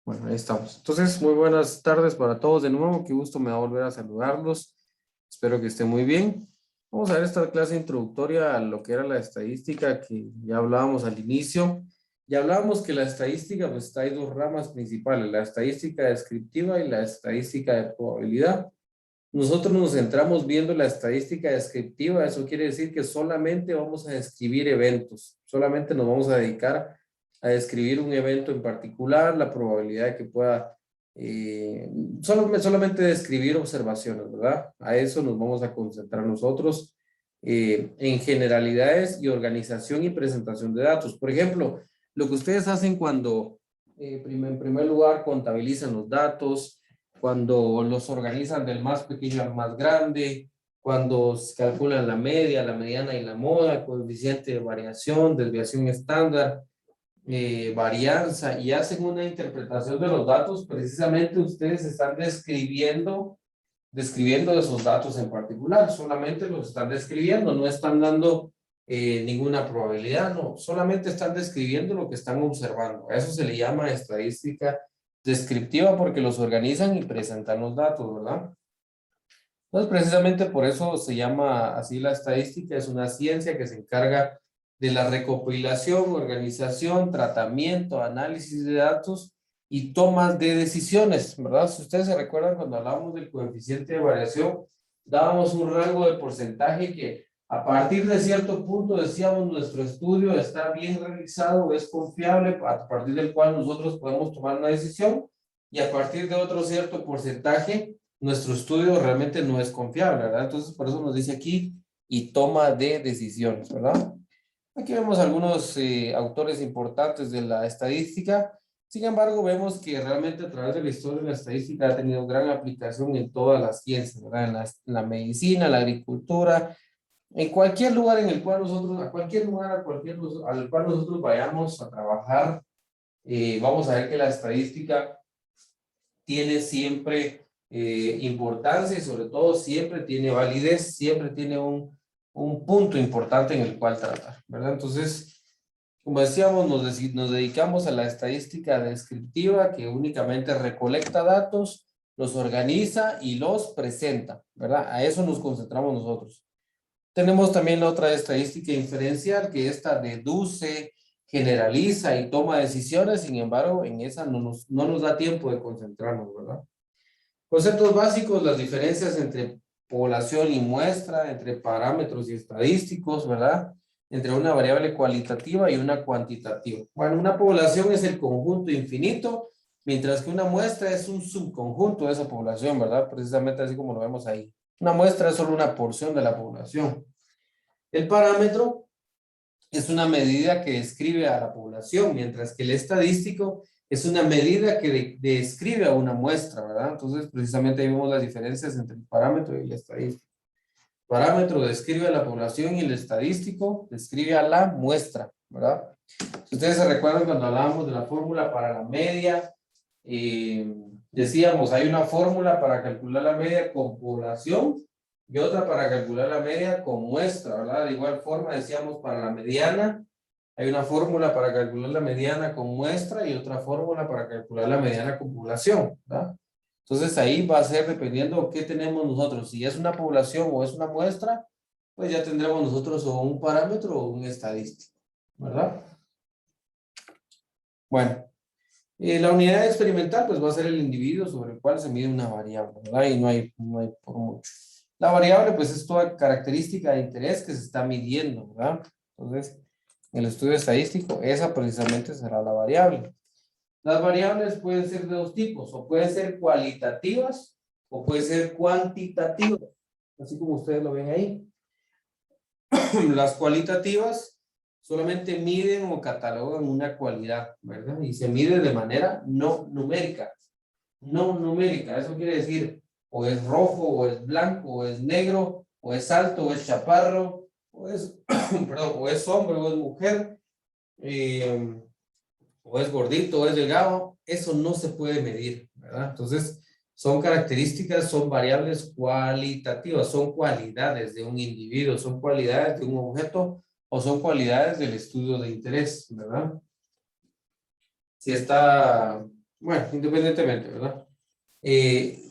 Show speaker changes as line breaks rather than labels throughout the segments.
Bueno, ahí estamos. Entonces, muy buenas tardes para todos de nuevo. Qué gusto me va a volver a saludarlos. Espero que estén muy bien. Vamos a ver esta clase introductoria a lo que era la estadística que ya hablábamos al inicio. Ya hablábamos que la estadística, pues hay dos ramas principales, la estadística descriptiva y la estadística de probabilidad. Nosotros nos centramos viendo la estadística descriptiva. Eso quiere decir que solamente vamos a describir eventos, solamente nos vamos a dedicar a describir un evento en particular, la probabilidad de que pueda, solamente describir observaciones, ¿verdad? A eso nos vamos a concentrar nosotros en generalidades y organización y presentación de datos. Por ejemplo, lo que ustedes hacen cuando, en primer lugar, contabilizan los datos, cuando los organizan del más pequeño al más grande, cuando se calculan la media, la mediana y la moda, coeficiente de variación, desviación estándar, varianza, y hacen una interpretación de los datos, precisamente ustedes están describiendo esos datos en particular, solamente los están describiendo, no están dando ninguna probabilidad, no, solamente están describiendo lo que están observando. A eso se le llama estadística descriptiva porque los organizan y presentan los datos, ¿verdad? Entonces, precisamente por eso se llama así la estadística, es una ciencia que se encarga de la recopilación, organización, tratamiento, análisis de datos y tomas de decisiones, ¿verdad? Si ustedes se recuerdan cuando hablábamos del coeficiente de variación, dábamos un rango de porcentaje que a partir de cierto punto decíamos nuestro estudio está bien realizado, es confiable, a partir del cual nosotros podemos tomar una decisión, y a partir de otro cierto porcentaje nuestro estudio realmente no es confiable, ¿verdad? Entonces, por eso nos dice aquí, y toma de decisiones, ¿verdad? Aquí vemos algunos autores importantes de la estadística. Sin embargo, vemos que realmente a través de la historia la estadística ha tenido gran aplicación en todas las ciencias, ¿verdad? En la medicina, la agricultura, en cualquier lugar en el cual nosotros, a cualquier lugar, al cual nosotros vayamos a trabajar, vamos a ver que la estadística tiene siempre importancia y sobre todo siempre tiene validez, siempre tiene un punto importante en el cual tratar, ¿verdad? Entonces, como decíamos, nos dedicamos a la estadística descriptiva que únicamente recolecta datos, los organiza y los presenta, ¿verdad? A eso nos concentramos nosotros. Tenemos también la otra estadística inferencial, que esta deduce, generaliza y toma decisiones. Sin embargo, en esa no nos da tiempo de concentrarnos, ¿verdad? Conceptos básicos, las diferencias entre población y muestra, entre parámetros y estadísticos, ¿verdad? Entre una variable cualitativa y una cuantitativa. Bueno, una población es el conjunto infinito, mientras que una muestra es un subconjunto de esa población, ¿verdad? Precisamente así como lo vemos ahí. Una muestra es solo una porción de la población. El parámetro es una medida que describe a la población, mientras que el estadístico es una medida que describe a una muestra, ¿verdad? Entonces, precisamente ahí vemos las diferencias entre el parámetro y el estadístico. El parámetro describe a la población y el estadístico describe a la muestra, ¿verdad? Si ustedes se recuerdan cuando hablábamos de la fórmula para la media, decíamos, hay una fórmula para calcular la media con población y otra para calcular la media con muestra, ¿verdad? De igual forma decíamos para la mediana, hay una fórmula para calcular la mediana con muestra y otra fórmula para calcular la mediana con población, ¿verdad? Entonces ahí va a ser dependiendo qué tenemos nosotros. Si es una población o es una muestra, pues ya tendremos nosotros o un parámetro o un estadístico, ¿verdad? Bueno, la unidad experimental pues va a ser el individuo sobre el cual se mide una variable, ¿verdad? Y no hay por mucho. La variable pues es toda característica de interés que se está midiendo, ¿verdad? Entonces, en el estudio estadístico, esa precisamente será la variable. Las variables pueden ser de dos tipos, o pueden ser cualitativas o pueden ser cuantitativas, así como ustedes lo ven ahí. Las cualitativas solamente miden o catalogan una cualidad, ¿verdad? Y se mide de manera no numérica. No numérica, eso quiere decir o es rojo, o es blanco, o es negro, o es alto, o es chaparro, o es, perdón, o es hombre, o es mujer, o es gordito, o es delgado. Eso no se puede medir, ¿verdad? Entonces, son características, son variables cualitativas, son cualidades de un individuo, son cualidades de un objeto o son cualidades del estudio de interés, ¿verdad? Si está Bueno, independientemente, ¿verdad?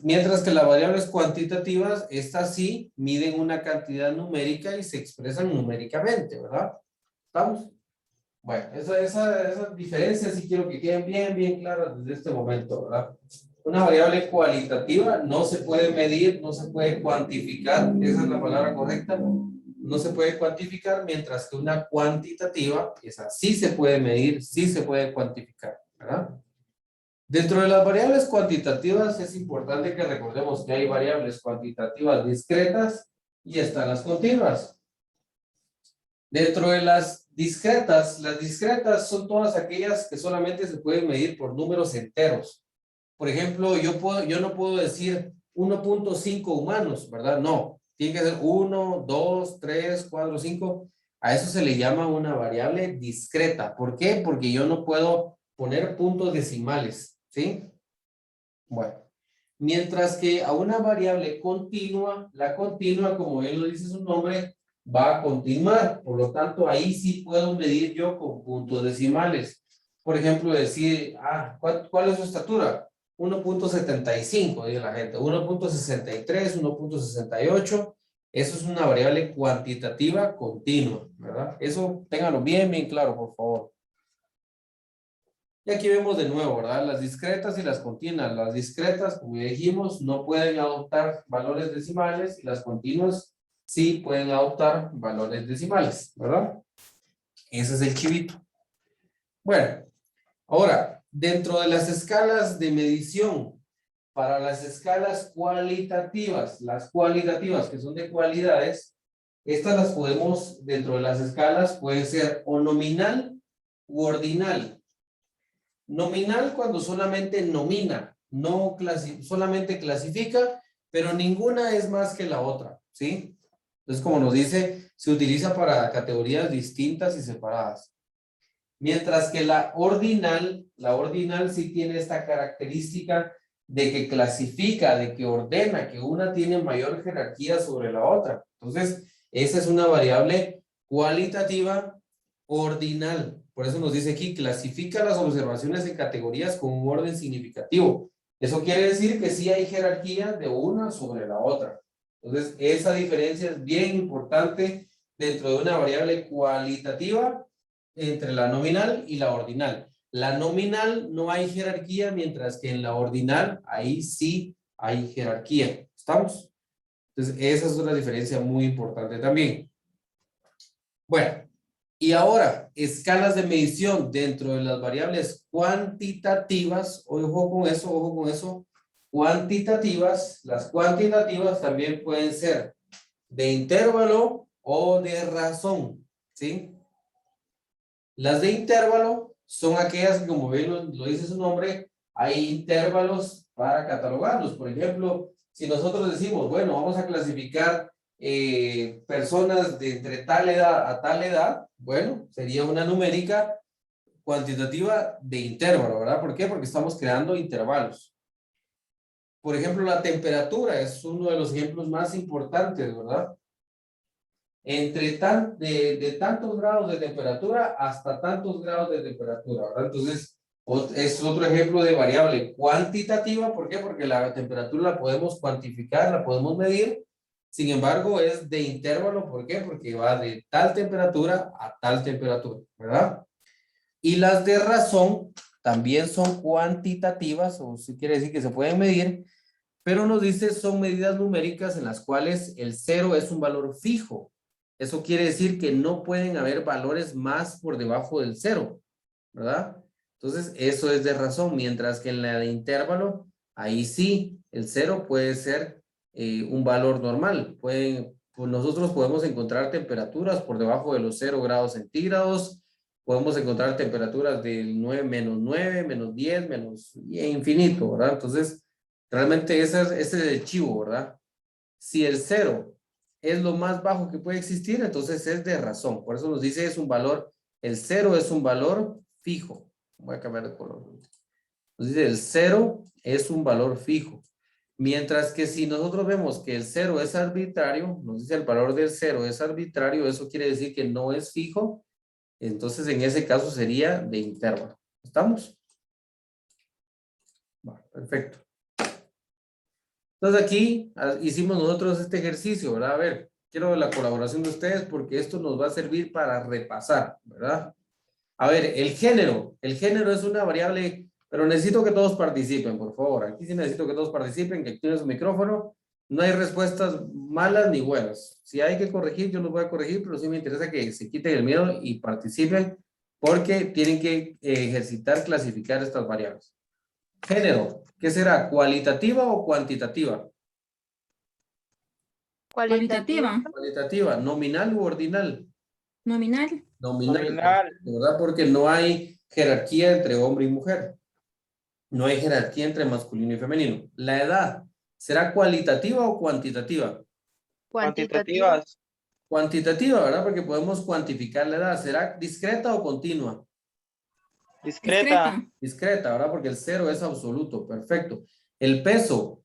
Mientras que las variables cuantitativas, estas sí miden una cantidad numérica y se expresan numéricamente, ¿verdad? ¿Estamos? Bueno, esas diferencias sí quiero que queden bien claras desde este momento, ¿verdad? Una variable cualitativa no se puede medir, no se puede cuantificar, esa es la palabra correcta, no se puede cuantificar, mientras que una cuantitativa, esa sí se puede medir, sí se puede cuantificar, ¿verdad? Dentro de las variables cuantitativas es importante que recordemos que hay variables cuantitativas discretas y están las continuas. Dentro de las discretas son todas aquellas que solamente se pueden medir por números enteros. Por ejemplo, yo no puedo decir 1.5 humanos, ¿verdad? No, tiene que ser 1, 2, 3, 4, 5. A eso se le llama una variable discreta. ¿Por qué? Porque yo no puedo poner puntos decimales, ¿sí? Bueno, mientras que a una variable continua, la continua, como bien lo dice su nombre, va a continuar. Por lo tanto, ahí sí puedo medir yo con puntos decimales. Por ejemplo, decir, ¿cuál es su estatura? 1.75, dice la gente. 1.63, 1.68. Eso es una variable cuantitativa continua, ¿verdad? Eso ténganlo bien claro, por favor. Y aquí vemos de nuevo, ¿verdad? Las discretas y las continuas. Las discretas, como ya dijimos, no pueden adoptar valores decimales y las continuas sí pueden adoptar valores decimales, ¿verdad? Ese es el chivito. Bueno, ahora, dentro de las escalas de medición, para las escalas cualitativas, las cualitativas que son de cualidades, estas las podemos, dentro de las escalas, puede ser o nominal u ordinal. Nominal cuando solamente nomina, no solamente clasifica, pero ninguna es más que la otra, ¿sí? Entonces, como nos dice, se utiliza para categorías distintas y separadas. Mientras que la ordinal sí tiene esta característica de que clasifica, de que ordena, que una tiene mayor jerarquía sobre la otra. Entonces, esa es una variable cualitativa ordinal. Por eso nos dice aquí, clasifica las observaciones en categorías con un orden significativo. Eso quiere decir que sí hay jerarquía de una sobre la otra. Entonces, esa diferencia es bien importante dentro de una variable cualitativa entre la nominal y la ordinal. La nominal no hay jerarquía, mientras que en la ordinal ahí sí hay jerarquía. ¿Estamos? Entonces, esa es una diferencia muy importante también. Bueno, y ahora, escalas de medición dentro de las variables cuantitativas, ojo con eso, cuantitativas, las cuantitativas también pueden ser de intervalo o de razón, ¿sí? Las de intervalo son aquellas que, como bien lo dice su nombre, hay intervalos para catalogarlos. Por ejemplo, si nosotros decimos, bueno, vamos a clasificar personas de entre tal edad a tal edad, bueno, sería una numérica cuantitativa de intervalo, ¿verdad? ¿Por qué? Porque estamos creando intervalos. Por ejemplo, la temperatura es uno de los ejemplos más importantes, ¿verdad? De tantos grados de temperatura hasta tantos grados de temperatura, ¿verdad? Entonces, es otro ejemplo de variable cuantitativa. ¿Por qué? Porque la temperatura la podemos cuantificar, la podemos medir. Sin embargo, es de intervalo. ¿Por qué? Porque va de tal temperatura a tal temperatura, ¿verdad? Y las de razón también son cuantitativas, o si quiere decir que se pueden medir, pero nos dice son medidas numéricas en las cuales el cero es un valor fijo. Eso quiere decir que no pueden haber valores más por debajo del cero, ¿verdad? Entonces, eso es de razón, mientras que en la de intervalo, ahí sí, el cero puede ser un valor normal. Pues nosotros podemos encontrar temperaturas por debajo de los 0 grados centígrados, podemos encontrar temperaturas del 9, -9, -10, menos infinito, ¿verdad? Entonces, realmente ese es el chivo, ¿verdad? Si el cero es lo más bajo que puede existir, entonces es de razón. Por eso nos dice es un valor, el cero es un valor fijo. Voy a cambiar de color. Nos dice el cero es un valor fijo. Mientras que si nosotros vemos que el cero es arbitrario, nos dice el valor del cero es arbitrario, eso quiere decir que no es fijo. Entonces en ese caso sería de intervalo. ¿Estamos? Va, perfecto. Entonces aquí hicimos nosotros este ejercicio, ¿verdad? A ver, quiero la colaboración de ustedes porque esto nos va a servir para repasar, ¿verdad? A ver, el género es una variable, pero necesito que todos participen, por favor. Aquí sí necesito que todos participen, que activen su micrófono. No hay respuestas malas ni buenas. Si hay que corregir, yo los voy a corregir, pero sí me interesa que se quiten el miedo y participen porque tienen que ejercitar, clasificar estas variables. Género, ¿qué será? ¿Cualitativa o cuantitativa?
Cualitativa.
Cualitativa, nominal u ordinal.
Nominal.
Nominal,
Nominal.
¿verdad? Porque no hay jerarquía entre hombre y mujer. No hay jerarquía entre masculino y femenino. La edad, ¿será cualitativa o cuantitativa?
Cuantitativas.
Cuantitativa, ¿verdad? Porque podemos cuantificar la edad. ¿Será discreta o continua?
Discreta.
Discreta, ¿verdad? Porque el cero es absoluto. Perfecto. El peso,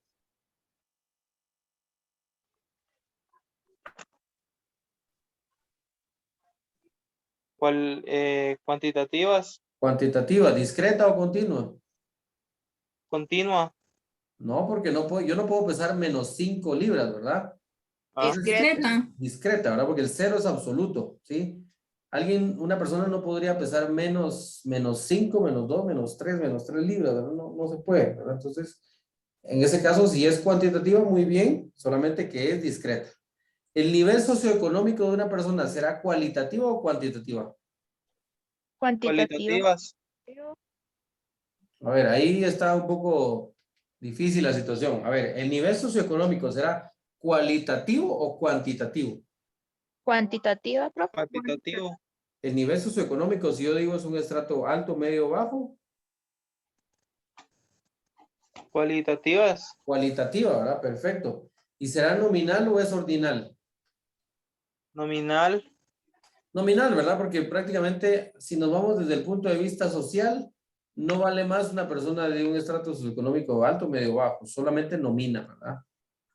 Cuantitativas.
cuantitativa, discreta o continua.
Continua.
No, porque no puedo, yo no puedo pesar menos 5 libras, ¿verdad?
Ah,
Discreta.
Discreta, ¿verdad? Porque el cero es absoluto, ¿sí? Una persona no podría pesar menos 5, menos 2, menos 3 libras, ¿verdad? No, no se puede, ¿verdad? Entonces, en ese caso, si es cuantitativa, muy bien, solamente que es discreta. ¿El nivel socioeconómico de una persona será cualitativa o cuantitativa?
cualitativas.
A ver, ahí está un poco difícil la situación. A ver, ¿el nivel socioeconómico será cualitativo o cuantitativo?
Cuantitativa, profe.
Cuantitativo.
El nivel socioeconómico, si yo digo es un estrato alto, medio, bajo,
Cualitativas.
cualitativa, ¿verdad? Perfecto. ¿Y será nominal o es ordinal?
Nominal.
Nominal, ¿verdad? Porque prácticamente si nos vamos desde el punto de vista social, no vale más una persona de un estrato socioeconómico alto, medio, bajo, solamente nomina, ¿verdad?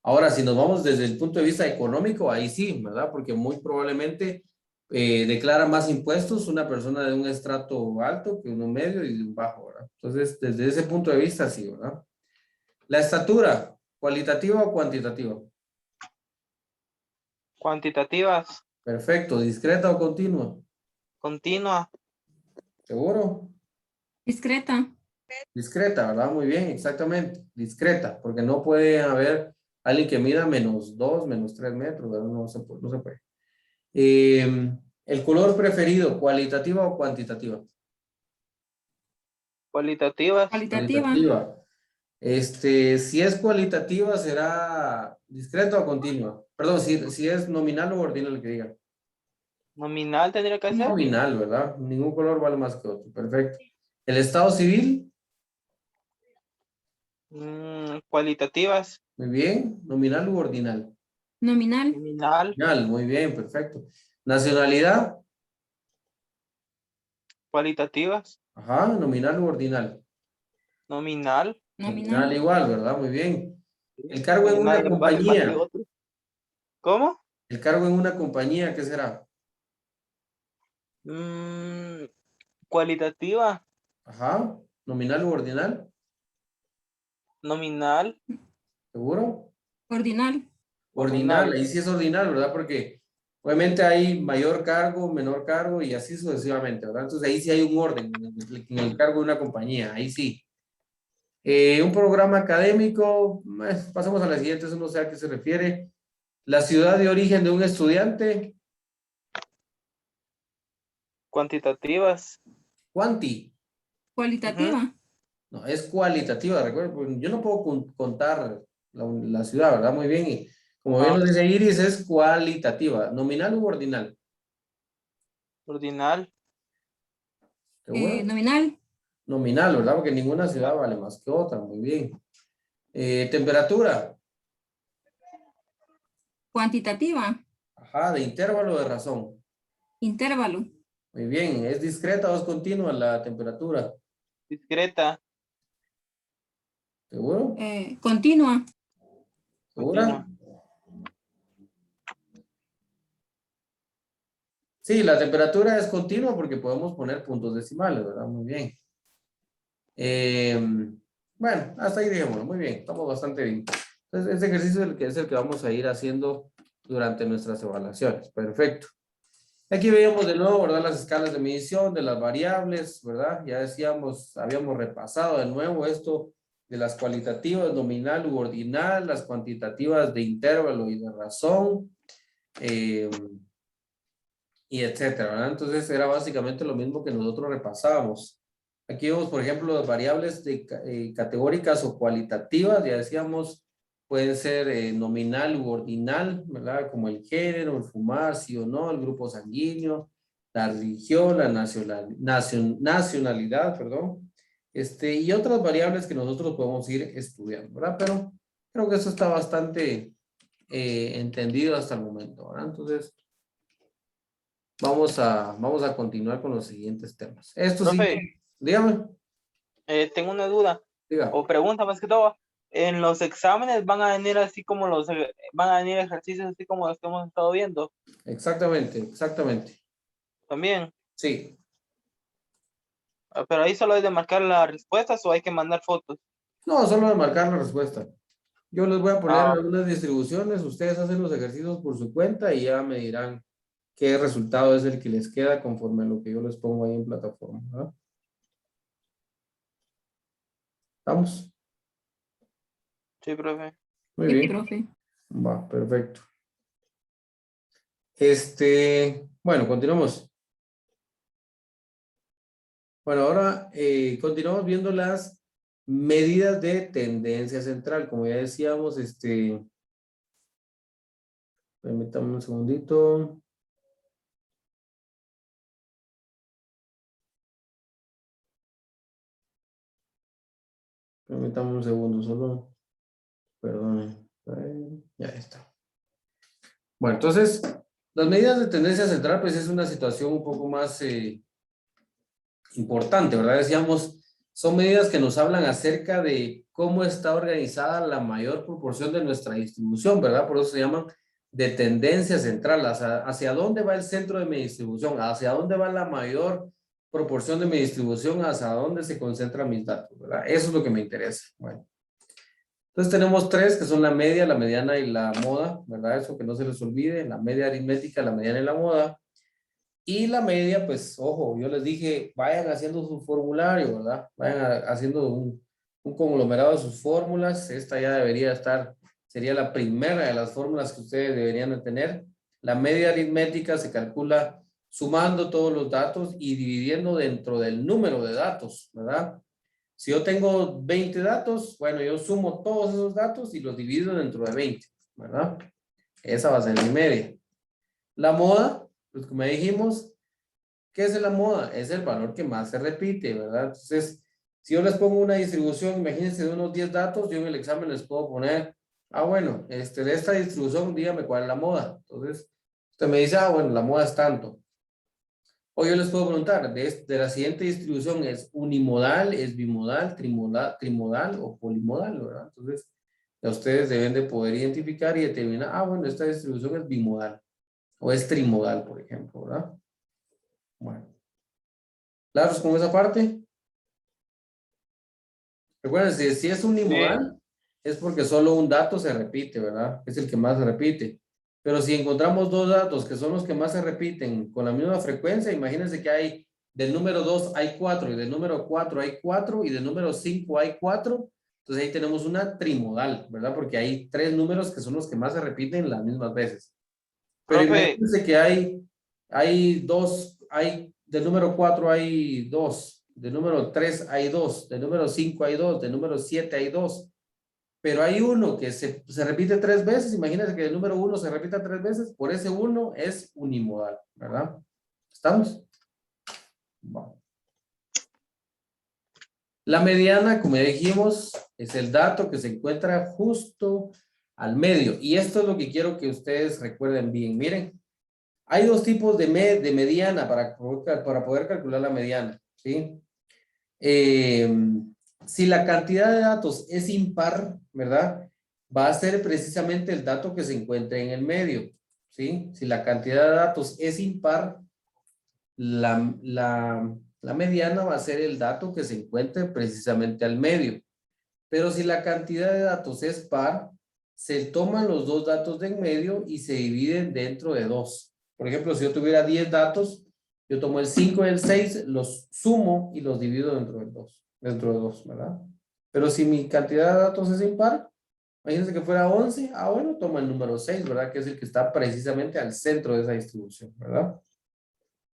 Ahora, si nos vamos desde el punto de vista económico, ahí sí, ¿verdad? Porque muy probablemente declara más impuestos una persona de un estrato alto que uno medio y de un bajo, ¿verdad? Entonces, desde ese punto de vista, sí, ¿verdad? La estatura, ¿cualitativa o cuantitativa?
Cuantitativas.
Perfecto, ¿discreta o continua?
Continua.
¿Seguro?
Discreta.
Discreta, ¿verdad? Muy bien, exactamente. Discreta, porque no puede haber alguien que mida menos 2, menos 3 metros, ¿verdad? No se puede. No se puede. ¿El color preferido, cualitativa o cuantitativa?
Cualitativas.
Cualitativa.
Cualitativa. Si es cualitativa, ¿será discreta o continua? Perdón, si es nominal o ordinal, que diga.
Nominal tendría que ser.
Nominal, ¿verdad? Ningún color vale más que otro. Perfecto. ¿El estado civil?
Cualitativas.
Muy bien. ¿Nominal u ordinal?
Nominal.
Nominal.
Nominal, muy bien, perfecto. ¿Nacionalidad?
Cualitativas.
Ajá, ¿nominal u ordinal?
Nominal.
Nominal
Nominal.
igual, ¿verdad? Muy bien. ¿El cargo en una
Nadie vale más que
compañía?
otro. ¿Cómo?
¿El cargo en una compañía qué será?
Cualitativa.
Ajá, ¿nominal u ordinal?
Nominal.
¿Seguro?
Ordinal.
Ordinal,
Ordinal.
ahí sí es ordinal, ¿verdad? Porque obviamente hay mayor cargo, menor cargo y así sucesivamente, ¿verdad? Entonces ahí sí hay un orden en el cargo de una compañía, ahí sí. Un programa académico, pasamos a la siguiente, eso no sé a qué se refiere. La ciudad de origen de un estudiante,
Cuantitativas.
cuanti,
Cualitativa.
no, es cualitativa, recuerden, pues, yo no puedo contar la ciudad, ¿verdad? Muy bien, y como bien
Ah,
lo dice Iris, es cualitativa, nominal u ordinal,
ordinal.
¿seguro?
Nominal.
Nominal, ¿verdad? Porque ninguna ciudad vale más que otra, muy bien. Temperatura,
Cuantitativa.
ajá, de intervalo de razón.
Intervalo.
Muy bien, ¿es discreta o es continua la temperatura?
Discreta.
¿Seguro?
Continua.
¿Segura?
Continua.
Sí, la temperatura es continua porque podemos poner puntos decimales, ¿verdad? Muy bien. Bueno, hasta ahí dejémoslo. Muy bien, estamos bastante bien. Entonces, este ejercicio es el que vamos a ir haciendo durante nuestras evaluaciones. Perfecto. Aquí veíamos de nuevo, ¿verdad? Las escalas de medición de las variables, ¿verdad? Ya decíamos, habíamos repasado de nuevo esto de las cualitativas, nominal u ordinal, las cuantitativas de intervalo y de razón, y etcétera, ¿verdad? Entonces era básicamente lo mismo que nosotros repasábamos. Aquí vemos, por ejemplo, las variables categóricas o cualitativas, ya decíamos, pueden ser nominal u ordinal, ¿verdad? Como el género, el fumar, sí o no, el grupo sanguíneo, la religión, la nacionalidad, perdón, y otras variables que nosotros podemos ir estudiando, ¿verdad? Pero creo que eso está bastante entendido hasta el momento, ¿verdad? Entonces, vamos a continuar con los siguientes temas. Esto sí,
Profe,
dígame,
tengo una duda
diga.
o pregunta más que todo. En los exámenes van a venir así como van a venir ejercicios así como los que hemos estado viendo
Exactamente, exactamente.
también.
Sí.
Pero ahí solo hay de marcar las respuestas o hay que mandar fotos.
No, solo de marcar la respuesta. Yo les voy a poner
Ah,
algunas distribuciones, ustedes hacen los ejercicios por su cuenta y ya me dirán qué resultado es el que les queda conforme a lo que yo les pongo ahí en plataforma, ¿verdad? ¿Estamos?
sí, profe.
Muy
Sí,
bien.
profe.
Va, perfecto. Bueno, continuamos. Bueno, ahora continuamos viendo las medidas de tendencia central. Como ya decíamos, permítame un segundito. Permítame un segundo, solo. Perdón. Ya está. Bueno, entonces, las medidas de tendencia central, pues es una situación un poco más importante, ¿verdad? Decíamos, son medidas que nos hablan acerca de cómo está organizada la mayor proporción de nuestra distribución, ¿verdad? Por eso se llaman de tendencia central, hacia dónde va el centro de mi distribución, hacia dónde va la mayor proporción de mi distribución, hacia dónde se concentran mis datos, ¿verdad? Eso es lo que me interesa. Bueno, entonces tenemos tres que son la media, la mediana y la moda, ¿verdad? Eso que no se les olvide, la media aritmética, la mediana y la moda. Y la media, pues, ojo, yo les dije, vayan haciendo su formulario, ¿verdad? Vayan haciendo un conglomerado de sus fórmulas. Esta ya debería estar, sería la primera de las fórmulas que ustedes deberían de tener. La media aritmética se calcula sumando todos los datos y dividiendo dentro del número de datos, ¿verdad? Si yo tengo 20 datos, bueno, yo sumo todos esos datos y los divido dentro de 20, ¿verdad? Esa va a ser mi media. La moda, pues como dijimos, ¿qué es la moda? Es el valor que más se repite, ¿verdad? Entonces, si yo les pongo una distribución, imagínense de unos 10 datos, yo en el examen les puedo poner, bueno, de esta distribución, dígame cuál es la moda. Entonces, usted me dice, bueno, la moda es tanto. O yo les puedo preguntar, de la siguiente distribución, ¿es unimodal, es bimodal, trimodal o polimodal, ¿verdad? Entonces, ya ustedes deben de poder identificar y determinar, bueno, esta distribución es bimodal o es trimodal, por ejemplo, ¿verdad? Bueno. ¿Claros con esa parte? Recuerden, si es
Sí.
unimodal, es porque solo un dato se repite, ¿verdad? Es el que más se repite. Pero si encontramos dos datos que son los que más se repiten con la misma frecuencia, imagínense que hay del número 2 hay 4 y del número 4 hay 4 y del número 5 hay 4. Entonces ahí tenemos una trimodal, ¿verdad? Porque hay tres números que son los que más se repiten las mismas veces. Pero
Profe,
imagínense que hay dos, del número 4 hay dos, del número 3 hay dos, del número 5 hay dos, del número 7 hay dos. Pero hay uno que se repite tres veces, imagínense que el número 1 se repita tres veces, por ese uno es unimodal, ¿verdad? ¿Estamos? Bueno. La mediana, como ya dijimos, es el dato que se encuentra justo al medio. Y esto es lo que quiero que ustedes recuerden bien. Miren, hay dos tipos de mediana para poder calcular la mediana, ¿sí? Si la cantidad de datos es impar, ¿verdad? Va a ser precisamente el dato que se encuentra en el medio, ¿sí? Si la cantidad de datos es impar, la mediana va a ser el dato que se encuentre precisamente al medio. Pero si la cantidad de datos es par, se toman los dos datos de en medio y se dividen dentro de 2. Por ejemplo, si yo tuviera 10 datos, yo tomo el 5 y el 6, los sumo y los divido dentro de 2, ¿verdad? Pero si mi cantidad de datos es impar, imagínense que fuera 11, bueno, toma el número 6, ¿verdad? Que es el que está precisamente al centro de esa distribución, ¿verdad?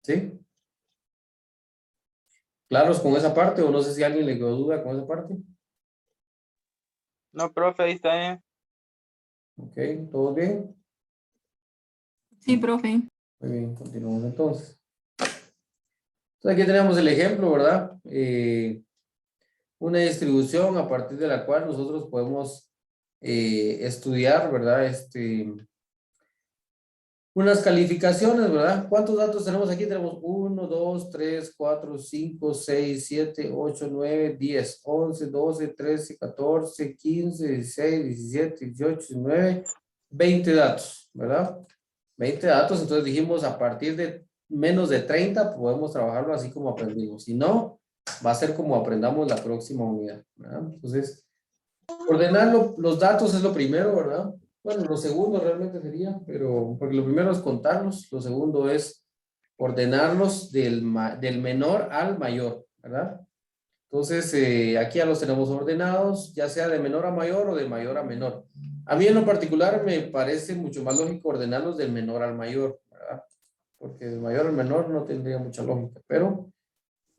¿Sí? ¿Claros con esa parte? O no sé si a alguien le quedó duda con esa parte.
No, profe, ahí está bien.
Ok, ¿todo bien?
Sí, profe.
Muy bien, continuamos entonces. Entonces aquí tenemos el ejemplo, ¿verdad? Una distribución a partir de la cual nosotros podemos estudiar, ¿verdad? Unas calificaciones, ¿verdad? ¿Cuántos datos tenemos aquí? Tenemos 1, 2, 3, 4, 5, 6, 7, 8, 9, 10, 11, 12, 13, 14, 15, 16, 17, 18, 19, 20 datos, ¿verdad? 20 datos, entonces dijimos a partir de menos de 30 podemos trabajarlo así como aprendimos. Si no, va a ser como aprendamos la próxima unidad, ¿verdad? Entonces, ordenar los datos es lo primero, ¿verdad? Bueno, lo segundo realmente sería, pero porque lo primero es contarlos, lo segundo es ordenarlos del menor al mayor, ¿verdad? Entonces, aquí ya los tenemos ordenados, ya sea de menor a mayor o de mayor a menor. A mí en lo particular me parece mucho más lógico ordenarlos del menor al mayor, ¿verdad? Porque del mayor al menor no tendría mucha lógica, pero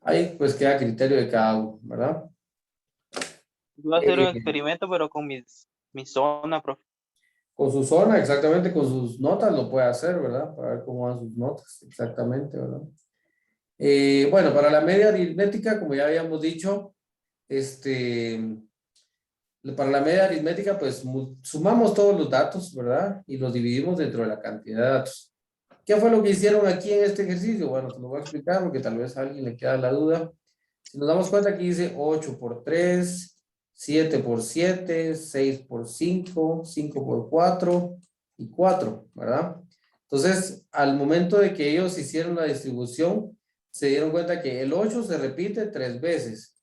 ahí pues queda a criterio de cada uno, ¿verdad?
Voy a hacer un
Eh,
experimento, pero con mi zona, profe.
Con su zona, exactamente, con sus notas lo puede hacer, ¿verdad? Para ver cómo van sus notas, exactamente, ¿verdad? Bueno, para la media aritmética, como ya habíamos dicho, para la media aritmética, pues sumamos todos los datos, ¿verdad? Y los dividimos dentro de la cantidad de datos. ¿Qué fue lo que hicieron aquí en este ejercicio? Bueno, se lo voy a explicar porque tal vez a alguien le queda la duda. Si nos damos cuenta, aquí dice 8 por 3, 7 por 7, 6 por 5, 5 por 4 y 4, ¿verdad? Entonces, al momento de que ellos hicieron la distribución, se dieron cuenta que el 8 se repite 3 veces,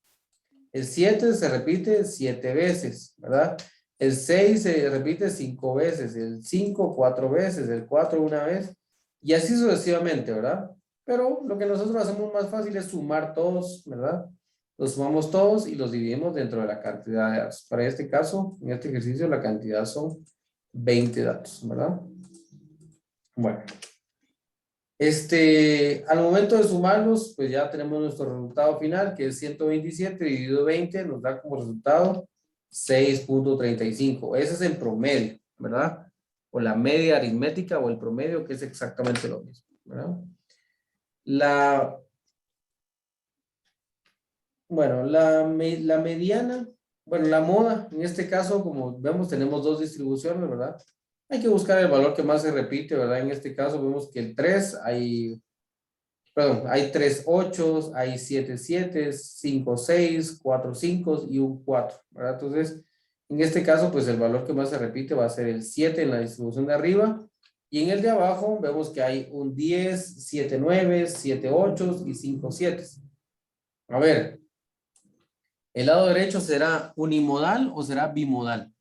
el 7 se repite 7 veces, ¿verdad? El 6 se repite 5 veces, el 5 4 veces, el 4 una vez, y así sucesivamente, ¿verdad? Pero lo que nosotros hacemos más fácil es sumar todos, ¿verdad? Los sumamos todos y los dividimos dentro de la cantidad de datos. Para este caso, en este ejercicio, la cantidad son 20 datos, ¿verdad? Bueno. Al momento de sumarlos, pues ya tenemos nuestro resultado final, que es 127 dividido 20, nos da como resultado 6.35. Ese es en promedio, ¿verdad? O la media aritmética o el promedio, que es exactamente lo mismo, ¿verdad? La mediana, bueno, la moda, en este caso, como vemos, tenemos dos distribuciones, ¿verdad? Hay que buscar el valor que más se repite, ¿verdad? En este caso vemos que el 3 hay 3 8, hay 7 7, 5 6, 4 5 y un 4, ¿verdad? Entonces, en este caso, pues el valor que más se repite va a ser el 7 en la distribución de arriba, y en el de abajo vemos que hay un 10, 7 9, 7 8 y 5 7. A ver, ¿el lado derecho será unimodal o será bimodal?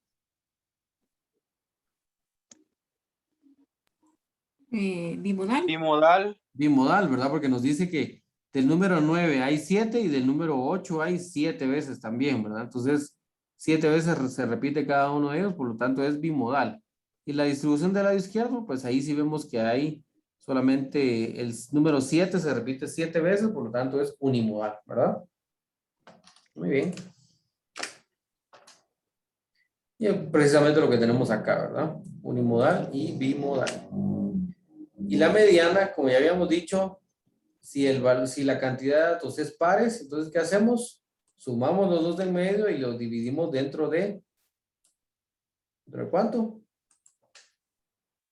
Bimodal.
Bimodal.
Bimodal, ¿verdad? Porque nos dice que del número 9 hay 7 y del número 8 hay 7 veces también, ¿verdad? Entonces, 7 veces se repite cada uno de ellos, por lo tanto es bimodal. Y la distribución del lado izquierdo, pues ahí sí vemos que hay solamente el número 7 se repite 7 veces, por lo tanto es unimodal, ¿verdad? Muy bien. Y es precisamente lo que tenemos acá, ¿verdad? Unimodal y bimodal. Y la mediana, como ya habíamos dicho, si la cantidad de datos es pares, entonces ¿qué hacemos? Sumamos los dos del medio y los dividimos ¿dentro de cuánto?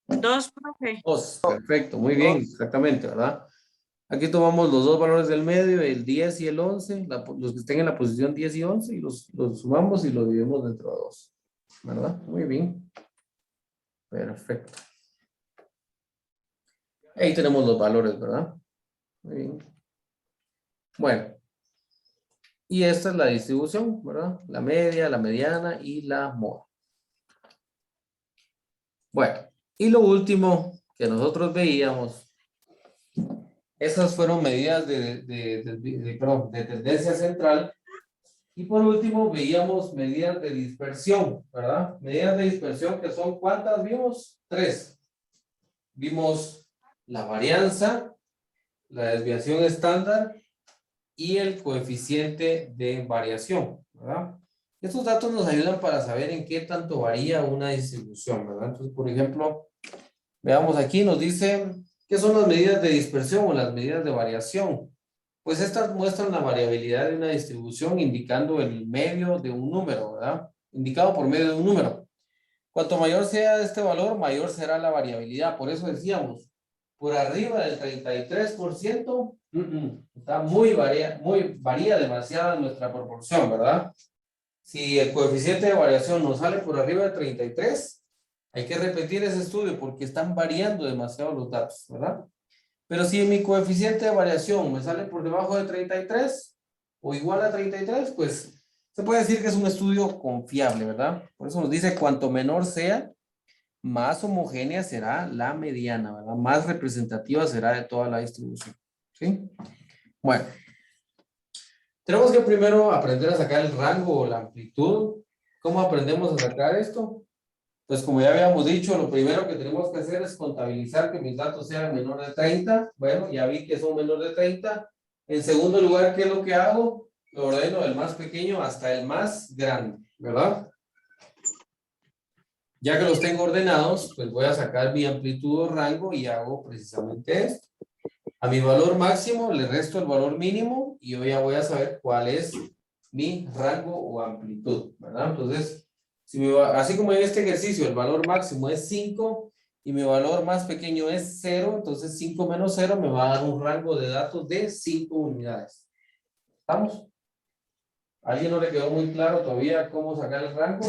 2, profe.
2, perfecto, muy bien, exactamente, ¿verdad? Aquí tomamos los dos valores del medio, el 10 y el 11, los que estén en la posición 10 y 11, y los sumamos y los dividimos dentro de 2, ¿verdad? Muy bien, perfecto. Ahí tenemos los valores, ¿verdad? Muy bien. Bueno. Y esta es la distribución, ¿verdad? La media, la mediana y la moda. Bueno, y lo último que nosotros veíamos, esas fueron medidas de tendencia central. Y por último veíamos medidas de dispersión, ¿verdad? Medidas de dispersión que son, ¿cuántas vimos? 3. Vimos la varianza, la desviación estándar y el coeficiente de variación, ¿verdad? Estos datos nos ayudan para saber en qué tanto varía una distribución, ¿verdad? Entonces, por ejemplo, veamos aquí, nos dice, ¿qué son las medidas de dispersión o las medidas de variación? Pues estas muestran la variabilidad de una distribución indicando el medio de un número, ¿verdad? Indicado por medio de un número. Cuanto mayor sea este valor, mayor será la variabilidad. Por eso decíamos, por arriba del 33%, está varía demasiado nuestra proporción, ¿verdad? Si el coeficiente de variación nos sale por arriba de 33, hay que repetir ese estudio porque están variando demasiado los datos, ¿verdad? Pero si mi coeficiente de variación me sale por debajo de 33 o igual a 33, pues se puede decir que es un estudio confiable, ¿verdad? Por eso nos dice cuanto menor sea, más homogénea será la mediana, ¿verdad? Más representativa será de toda la distribución, ¿sí? Bueno, tenemos que primero aprender a sacar el rango o la amplitud. ¿Cómo aprendemos a sacar esto? Pues como ya habíamos dicho, lo primero que tenemos que hacer es contabilizar que mis datos sean menor de 30. Bueno, ya vi que son menor de 30. En segundo lugar, ¿qué es lo que hago? Lo ordeno del más pequeño hasta el más grande, ¿verdad? Ya que los tengo ordenados, pues voy a sacar mi amplitud o rango y hago precisamente esto. A mi valor máximo le resto el valor mínimo y yo ya voy a saber cuál es mi rango o amplitud, ¿verdad? Entonces, así como en este ejercicio el valor máximo es 5 y mi valor más pequeño es 0, entonces 5 menos 0 me va a dar un rango de datos de 5 unidades. ¿Estamos? ¿A alguien no le quedó muy claro todavía cómo sacar el rango?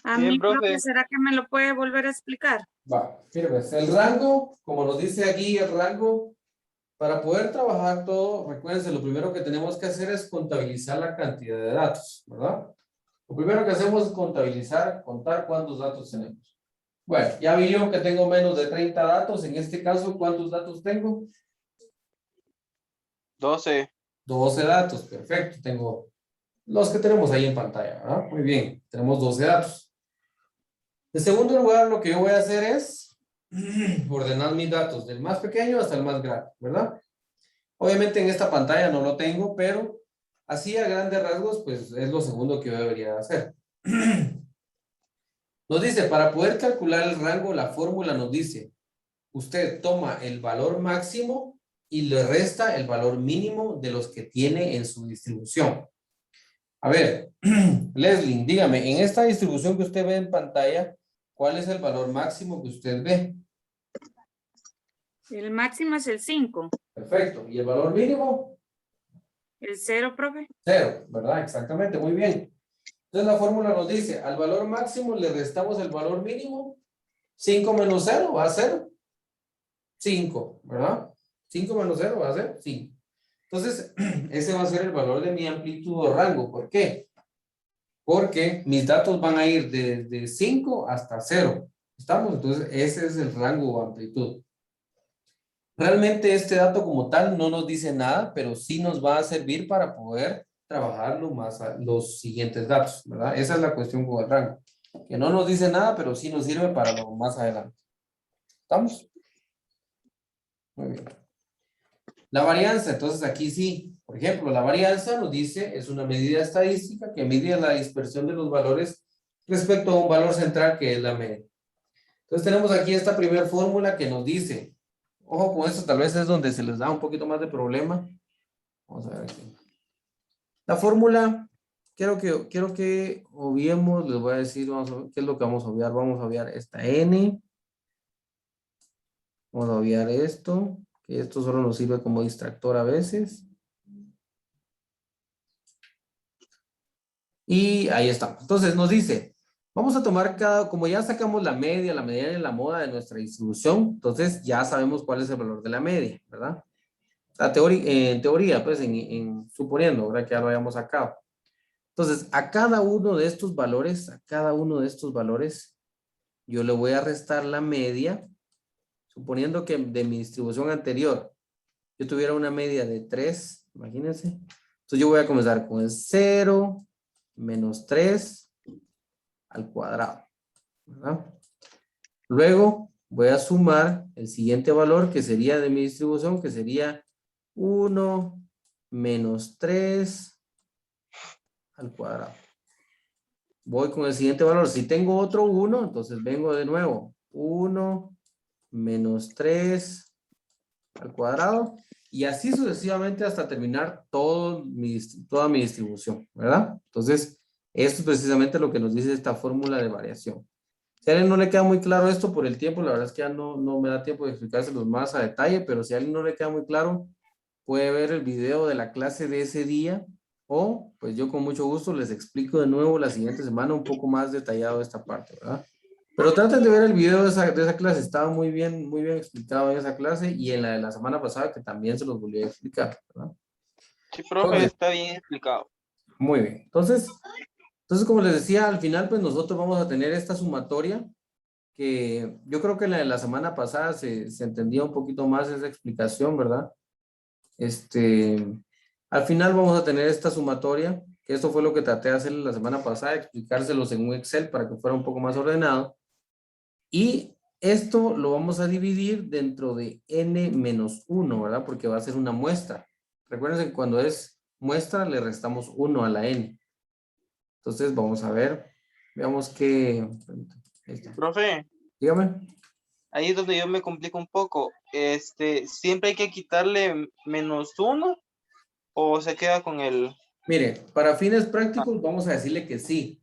A
Bien,
mí,
profe.
profe, ¿será que me lo puede volver a explicar?
Va, fíjate, el rango, como nos dice aquí, el rango, para poder trabajar todo, recuérdense, lo primero que tenemos que hacer es contabilizar la cantidad de datos, ¿verdad? Lo primero que hacemos es contabilizar, contar cuántos datos tenemos. Bueno, ya vi yo que tengo menos de 30 datos, en este caso, ¿cuántos datos tengo?
12.
12 datos, perfecto, tengo los que tenemos ahí en pantalla, ¿verdad? Muy bien, tenemos 12 datos. En segundo lugar, lo que yo voy a hacer es ordenar mis datos del más pequeño hasta el más grande, ¿verdad? Obviamente en esta pantalla no lo tengo, pero así a grandes rasgos, pues es lo segundo que yo debería hacer. Nos dice, para poder calcular el rango, la fórmula nos dice, usted toma el valor máximo y le resta el valor mínimo de los que tiene en su distribución. A ver, Leslie, dígame, en esta distribución que usted ve en pantalla, ¿cuál es el valor máximo que usted ve?
El máximo es el 5.
Perfecto. ¿Y el valor mínimo?
El 0, profe.
0, ¿verdad? Exactamente, muy bien. Entonces la fórmula nos dice, al valor máximo le restamos el valor mínimo. 5 menos 0 va a ser 5, ¿verdad? 5 menos 0 va a ser 5. Entonces, ese va a ser el valor de mi amplitud o rango. ¿Por qué? Porque mis datos van a ir desde 5 hasta 0. ¿Estamos? Entonces, ese es el rango o amplitud. Realmente este dato como tal no nos dice nada, pero sí nos va a servir para poder trabajar los siguientes datos, ¿verdad? Esa es la cuestión con el rango. Que no nos dice nada, pero sí nos sirve para lo más adelante. ¿Estamos? Muy bien. La varianza, entonces aquí sí. Por ejemplo, la varianza nos dice, es una medida estadística que mide la dispersión de los valores respecto a un valor central que es la media. Entonces tenemos aquí esta primera fórmula que nos dice, ojo con esto, tal vez es donde se les da un poquito más de problema. Vamos a ver aquí. La fórmula, quiero que obviemos, les voy a decir, vamos a ver, ¿qué es lo que vamos a obviar? Vamos a obviar esta N. Vamos a obviar esto, que esto solo nos sirve como distractor a veces. Y ahí está. Entonces nos dice, vamos a tomar como ya sacamos la media, la mediana y la moda de nuestra distribución, entonces ya sabemos cuál es el valor de la media, ¿verdad? En teoría, pues, suponiendo, ¿verdad? Que ya lo hayamos sacado. Entonces, a cada uno de estos valores, yo le voy a restar la media, suponiendo que de mi distribución anterior, yo tuviera una media de 3, imagínense. Entonces, yo voy a comenzar con el 0 menos 3 al cuadrado, ¿verdad? Luego, voy a sumar el siguiente valor que sería de mi distribución, que sería 1 menos 3 al cuadrado. Voy con el siguiente valor. Si tengo otro 1, entonces vengo de nuevo. 1 menos 3 al cuadrado. Y así sucesivamente hasta terminar toda mi distribución, ¿verdad? Entonces, esto es precisamente lo que nos dice esta fórmula de variación. Si a alguien no le queda muy claro esto por el tiempo, la verdad es que ya no me da tiempo de explicárselos más a detalle, pero si a alguien no le queda muy claro, puede ver el video de la clase de ese día o pues yo con mucho gusto les explico de nuevo la siguiente semana un poco más detallado esta parte, ¿verdad? Pero traten de ver el video de esa clase, estaba muy bien explicado en esa clase y en la de la semana pasada que también se los volví a explicar, ¿verdad?
Sí, profe,
Entonces,
está bien explicado.
muy bien. Entonces, como les decía, al final pues nosotros vamos a tener esta sumatoria que yo creo que en la de la semana pasada se entendía un poquito más esa explicación, ¿verdad? Al final vamos a tener esta sumatoria, que esto fue lo que traté de hacer la semana pasada, explicárselos en un Excel para que fuera un poco más ordenado. Y esto lo vamos a dividir dentro de n-1, ¿verdad? Porque va a ser una muestra. Recuerden que cuando es muestra le restamos 1 a la n. Entonces vamos a ver, veamos que... Ahí está.
Profe,
Dígame.
ahí es donde yo me complico un poco. ¿Siempre hay que quitarle -1 o se queda con el...
Mire, para fines prácticos vamos a decirle que sí.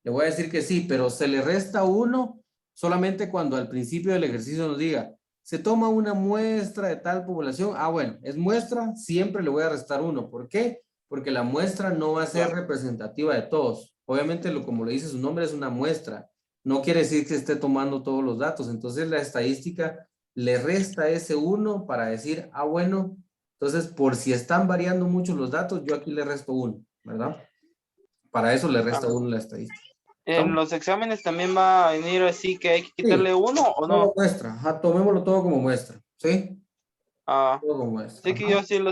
Le voy a decir que sí, pero se le resta 1 solamente cuando al principio del ejercicio nos diga, se toma una muestra de tal población. Ah, bueno, es muestra, siempre le voy a restar 1. ¿Por qué? Porque la muestra no va a ser representativa de todos. Obviamente, como le dice su nombre, es una muestra. No quiere decir que esté tomando todos los datos. Entonces, la estadística le resta ese 1 para decir, ah, bueno, entonces, por si están variando mucho los datos, yo aquí le resto 1, ¿verdad? Para eso le resta 1 la estadística.
¿En los exámenes también va a venir así que hay que quitarle 1 o
Todo
no?
muestra, ajá, tomémoslo todo como muestra, ¿sí?
Ah,
Todo como muestra.
sé que
Ajá.
yo sí he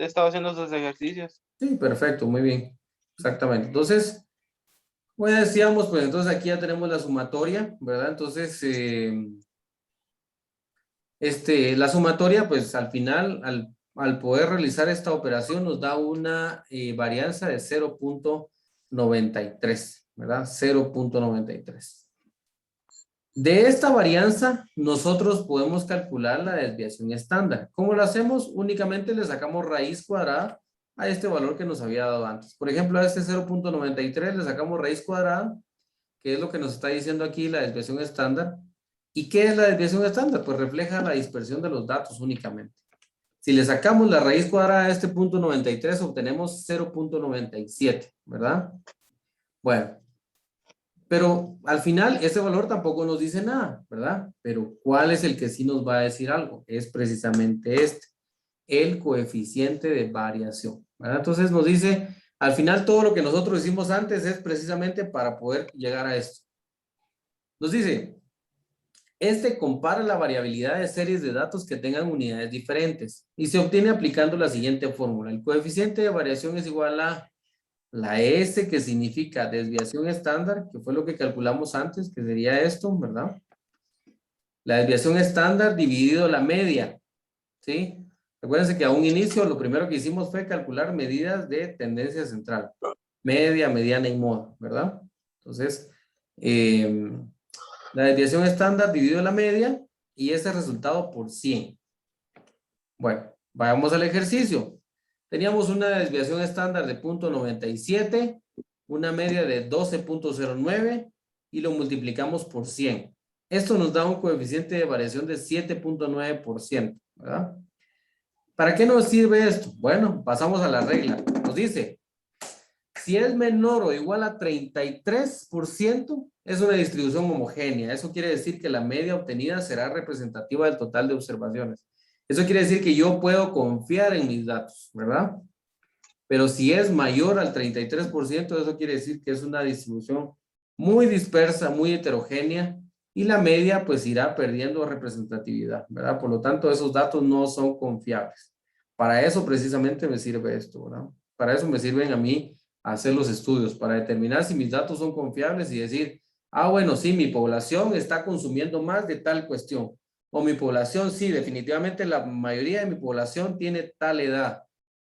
estado haciendo esos ejercicios.
Sí, perfecto, muy bien. Exactamente. Entonces, bueno, decíamos, pues entonces aquí ya tenemos la sumatoria, ¿verdad? Entonces, la sumatoria, pues al final, al poder realizar esta operación, nos da una varianza de 0.93, ¿verdad? 0.93. De esta varianza, nosotros podemos calcular la desviación estándar. ¿Cómo lo hacemos? Únicamente le sacamos raíz cuadrada a este valor que nos había dado antes. Por ejemplo, a este 0.93 le sacamos raíz cuadrada, que es lo que nos está diciendo aquí la desviación estándar. ¿Y qué es la desviación estándar? Pues refleja la dispersión de los datos únicamente. Si le sacamos la raíz cuadrada a este punto 93, obtenemos 0.97, ¿verdad? Bueno. Pero al final ese valor tampoco nos dice nada, ¿verdad? Pero ¿cuál es el que sí nos va a decir algo? Es precisamente este, el coeficiente de variación, ¿verdad? Entonces nos dice, al final todo lo que nosotros hicimos antes es precisamente para poder llegar a esto. Nos dice, compara la variabilidad de series de datos que tengan unidades diferentes y se obtiene aplicando la siguiente fórmula. El coeficiente de variación es igual a la S, que significa desviación estándar, que fue lo que calculamos antes, que sería esto, ¿verdad? La desviación estándar dividido la media, ¿sí? Recuérdense que a un inicio lo primero que hicimos fue calcular medidas de tendencia central. Media, mediana y moda, ¿verdad? Entonces, la desviación estándar dividido la media y ese resultado por 100. Bueno, vayamos al ejercicio. Teníamos una desviación estándar de 0.97, una media de 12.09 y lo multiplicamos por 100. Esto nos da un coeficiente de variación de 7.9%, ¿verdad? ¿Para qué nos sirve esto? Bueno, pasamos a la regla. Nos dice, si es menor o igual a 33%, es una distribución homogénea. Eso quiere decir que la media obtenida será representativa del total de observaciones. Eso quiere decir que yo puedo confiar en mis datos, ¿verdad? Pero si es mayor al 33%, eso quiere decir que es una distribución muy dispersa, muy heterogénea, y la media pues irá perdiendo representatividad, ¿verdad? Por lo tanto, esos datos no son confiables. Para eso precisamente me sirve esto, ¿verdad? Para eso me sirven a mí hacer los estudios, para determinar si mis datos son confiables y decir, ah, bueno, sí, mi población está consumiendo más de tal cuestión. O mi población, sí, definitivamente la mayoría de mi población tiene tal edad.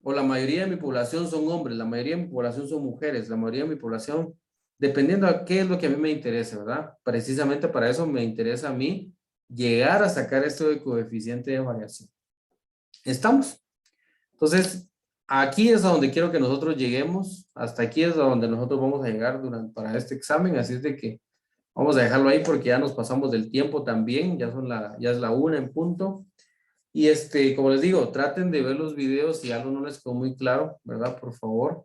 O la mayoría de mi población son hombres, la mayoría de mi población son mujeres, la mayoría de mi población, dependiendo a qué es lo que a mí me interesa, ¿verdad? Precisamente para eso me interesa a mí llegar a sacar esto de coeficiente de variación. ¿Estamos? Entonces, aquí es a donde quiero que nosotros lleguemos, hasta aquí es a donde nosotros vamos a llegar para este examen, así es de que vamos a dejarlo ahí porque ya nos pasamos del tiempo también, ya es la 1 en punto. Y como les digo, traten de ver los videos si algo no les quedó muy claro, ¿verdad? Por favor.